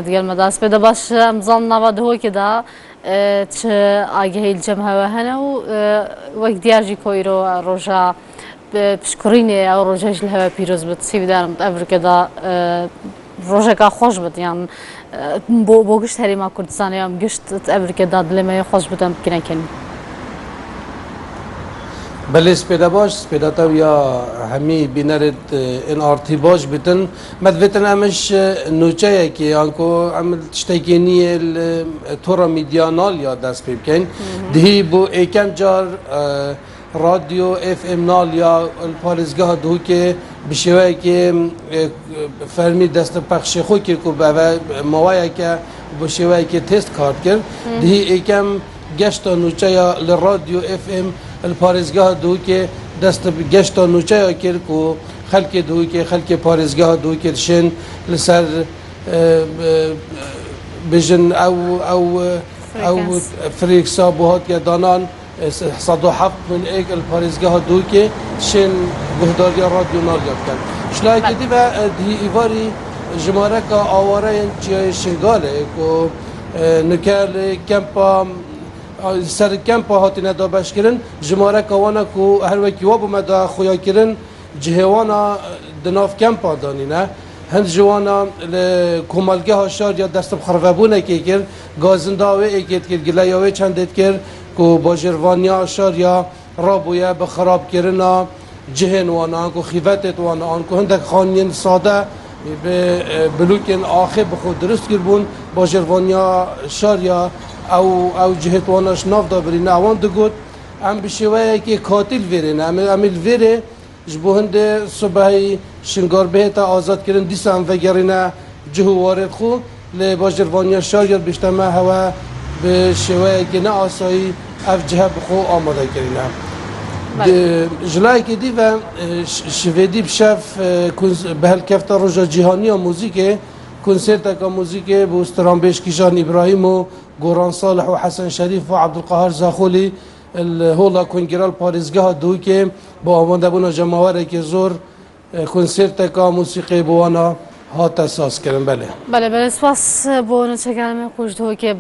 دیگر مدرس بده باش مزان نواده هو كده چه آگهی الجمع هوا هنو وقت دیارجی کویرو روجا بشکرینه او روجاش الهوا پیروز بد سی بدارم افریقا دا روجا کا خوش بد يعني بوگشت هریما کردستانی هم گشت افریقا دا دلمه خوش بدم کنه کنی بله سپیدا باش سپیدا تا یا همی بینرد این آرتی باش بتن مدویتن همش نوچه که آنکو عمل تشتگینی تورا میدیانال یا دست پی بکن دهی بو ایکم جار رادیو اف ام نال یا الپارزگاه دو که بشوه که فرمی دست پخش خو که به موایه که بشوه که تست کار کرد دهی ایکم گشت نوچه یا لرادیو اف ام الپارزگاه دو که دست گشت نوچه کرد کو خلق دو که خلق پارزگاه دو که شن لسر بجن او فریکسا بوهات که دانان صدو حفظ من ایک الپارزگاه دو که شن بهداری رادیو نال یاد کرد شلای که دی و دی ایواری جماره که آواره چیای شنگاله کو نکل کمپا سر کمپا هاتی ندا باش کرن جماره کوانا کو هر وکی واب مدا خویا کرن جهوانا دناف کمپا دانی نه هند جوانا کمالگه ها شار یا دست بخرفبونه که کر گازنداوه ایکید کر گلیاوه چندید کر کو باجروانیا شار یا رابویا بخراب کرنا جهن وانا کو خیفتت وانا آن کو هندک خانین ساده به بلوکن آخه بخود درست کربون باجروانیا شار یا او جهت وانش ناف دابرین اوان دگود ام بشویه که قاتل ویرین ام ویره جبوهند صبحی شنگار بهتا آزاد کردن دیس ام وگرینه جهو وارد خو لباجروانیا شاید بیشتر هوا به شویه که نه آسایی اف جهه بخو آماده کرینه جلای که دی و شویدی بشف به هلکفتا روژا جهانی موزیک کنسرت کا موزیک بو استرامبیش کیشان ابراهیم و گوران صالح و حسن شریف و عبدالقاهر زاخولی هولا کنگرال پارزگاه دو که با آمانده بونا جماوره که زور کنسرت کا موسیقی بوانا ها تساس کرن بله بله سپاس بو نچه کلمه خوش دو که